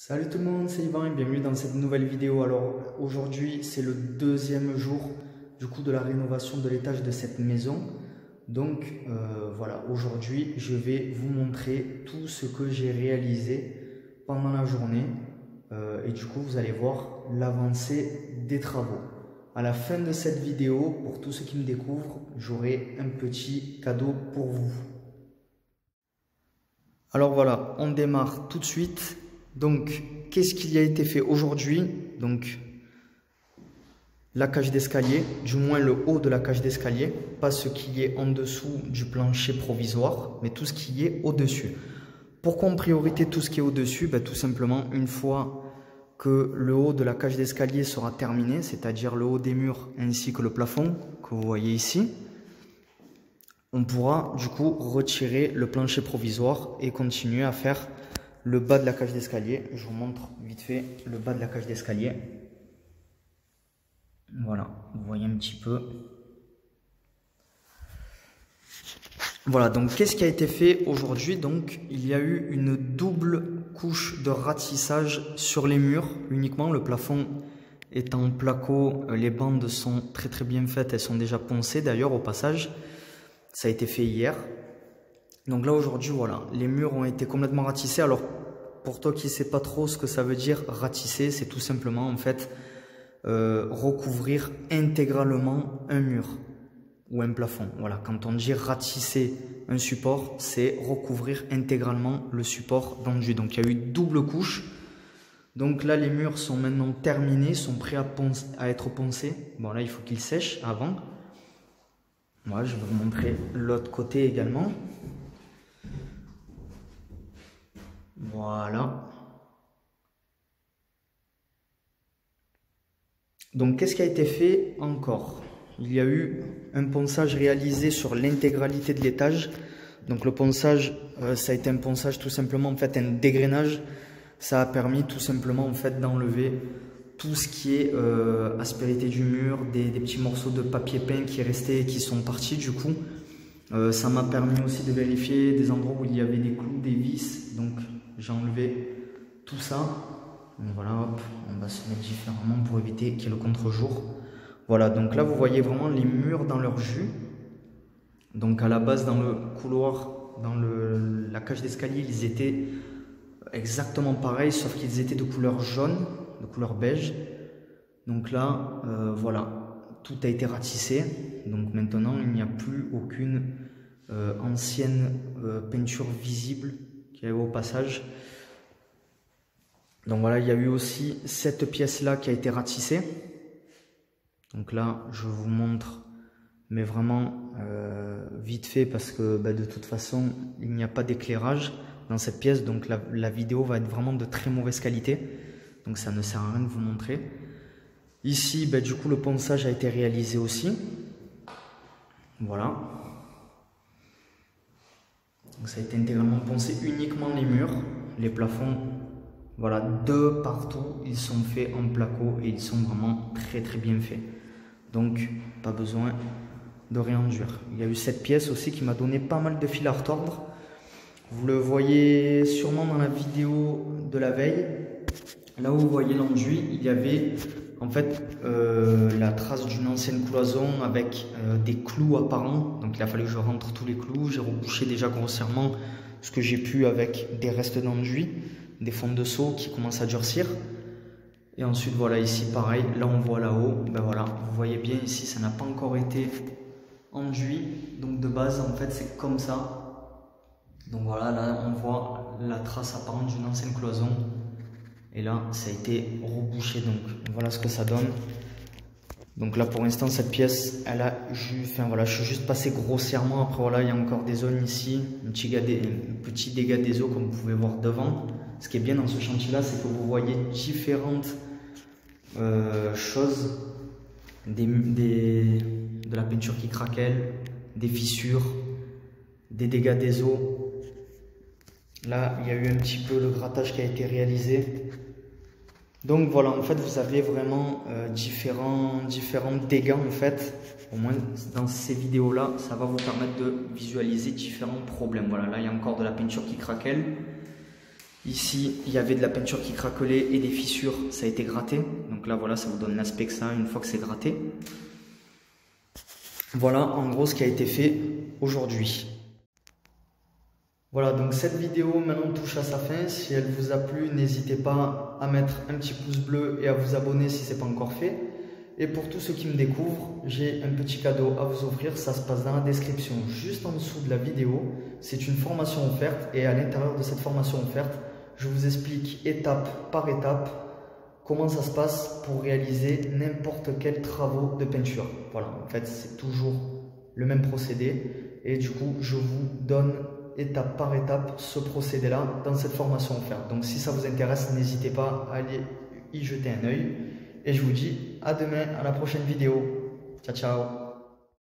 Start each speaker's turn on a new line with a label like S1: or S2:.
S1: Salut tout le monde, c'est Yvan et bienvenue dans cette nouvelle vidéo. Alors aujourd'hui c'est le deuxième jour du coup de la rénovation de l'étage de cette maison. Donc voilà, aujourd'hui je vais vous montrer tout ce que j'ai réalisé pendant la journée et du coup vous allez voir l'avancée des travaux. À la fin de cette vidéo, pour tous ceux qui me découvrent, j'aurai un petit cadeau pour vous. Alors voilà, on démarre tout de suite. Donc, qu'est-ce qui a été fait aujourd'hui? Donc, la cage d'escalier, du moins le haut de la cage d'escalier, pas ce qui est en dessous du plancher provisoire, mais tout ce qui est au-dessus. Pourquoi en priorité tout ce qui est au-dessus? Tout simplement, une fois que le haut de la cage d'escalier sera terminé, c'est-à-dire le haut des murs ainsi que le plafond que vous voyez ici, on pourra du coup retirer le plancher provisoire et continuer à faire le bas de la cage d'escalier. Je vous montre vite fait le bas de la cage d'escalier. Voilà, vous voyez un petit peu. Voilà, donc qu'est-ce qui a été fait aujourd'hui? Donc il y a eu une double couche de ratissage sur les murs uniquement. Le plafond est en placo, les bandes sont très bien faites, elles sont déjà poncées d'ailleurs au passage. Ça a été fait hier. Donc là aujourd'hui voilà, les murs ont été complètement ratissés. Alors pour toi qui ne sais pas trop ce que ça veut dire ratisser, c'est tout simplement en fait recouvrir intégralement un mur ou un plafond. Voilà, quand on dit ratisser un support, c'est recouvrir intégralement le support d'enduit. Donc il y a eu double couche. Donc là les murs sont maintenant terminés, sont prêts à être poncés. Bon là il faut qu'ils sèchent avant. Moi je vais vous montrer l'autre côté également. Voilà. Donc qu'est-ce qui a été fait encore? Il y a eu un ponçage réalisé sur l'intégralité de l'étage. Donc le ponçage, ça a été un ponçage tout simplement en fait un dégrainage. Ça a permis tout simplement en fait d'enlever tout ce qui est aspérité du mur, des petits morceaux de papier peint qui restaient et qui sont partis du coup. Ça m'a permis aussi de vérifier des endroits où il y avait des clous, des vis. Donc j'ai enlevé tout ça. Donc voilà, hop, on va se mettre différemment pour éviter qu'il y ait le contre-jour. Voilà, donc là vous voyez vraiment les murs dans leur jus. Donc à la base dans le couloir, dans la cage d'escalier, ils étaient exactement pareils, sauf qu'ils étaient de couleur jaune, de couleur beige. Donc là, voilà, tout a été ratissé. Donc maintenant, il n'y a plus aucune ancienne peinture visible qu'il y avait au passage. Donc voilà, il y a eu aussi cette pièce-là qui a été ratissée. Donc là, je vous montre, mais vraiment vite fait parce que de toute façon, il n'y a pas d'éclairage dans cette pièce. Donc la vidéo va être vraiment de très mauvaise qualité. Donc ça ne sert à rien de vous montrer. Ici, du coup, le ponçage a été réalisé aussi. Voilà. Donc ça a été intégralement poncé, uniquement les murs, les plafonds. Voilà, de partout, ils sont faits en placo et ils sont vraiment très bien faits. Donc, pas besoin de réenduire. Il y a eu cette pièce aussi qui m'a donné pas mal de fil à retordre. Vous le voyez sûrement dans la vidéo de la veille. Là où vous voyez l'enduit, il y avait en fait la trace d'une ancienne cloison avec des clous apparents. Donc il a fallu que je rentre tous les clous. J'ai rebouché déjà grossièrement ce que j'ai pu avec des restes d'enduit, des fonds de seau qui commencent à durcir. Et ensuite voilà, ici pareil, là on voit là-haut, voilà, vous voyez bien ici ça n'a pas encore été enduit. Donc de base en fait c'est comme ça. Donc voilà, là on voit la trace apparente d'une ancienne cloison. Et là, ça a été rebouché. Donc, voilà ce que ça donne. Donc là, pour l'instant, cette pièce, elle a juste... Enfin, voilà, je suis juste passé grossièrement. Après, voilà, il y a encore des zones ici. Un petit dégât des eaux, comme vous pouvez voir devant. Ce qui est bien dans ce chantier-là, c'est que vous voyez différentes choses. De la peinture qui craquelle, des fissures, des dégâts des eaux. Là, il y a eu un petit peu le grattage qui a été réalisé. Donc voilà, en fait, vous avez vraiment différents dégâts en fait. Au moins dans ces vidéos-là, ça va vous permettre de visualiser différents problèmes. Voilà, là, il y a encore de la peinture qui craquelle. Ici, il y avait de la peinture qui craquelait et des fissures, ça a été gratté. Donc là, voilà, ça vous donne l'aspect que ça a une fois que c'est gratté. Voilà en gros ce qui a été fait aujourd'hui. Voilà, donc cette vidéo maintenant touche à sa fin. Si elle vous a plu, n'hésitez pas à mettre un petit pouce bleu et à vous abonner si ce n'est pas encore fait. Et pour tous ceux qui me découvrent, j'ai un petit cadeau à vous offrir. Ça se passe dans la description, juste en dessous de la vidéo. C'est une formation offerte et à l'intérieur de cette formation offerte, je vous explique étape par étape comment ça se passe pour réaliser n'importe quel travaux de peinture. Voilà, en fait, c'est toujours le même procédé. Et du coup, je vous donne étape par étape ce procédé-là dans cette formation offerte. Donc, si ça vous intéresse, n'hésitez pas à aller y jeter un œil. Et je vous dis à demain, à la prochaine vidéo. Ciao, ciao.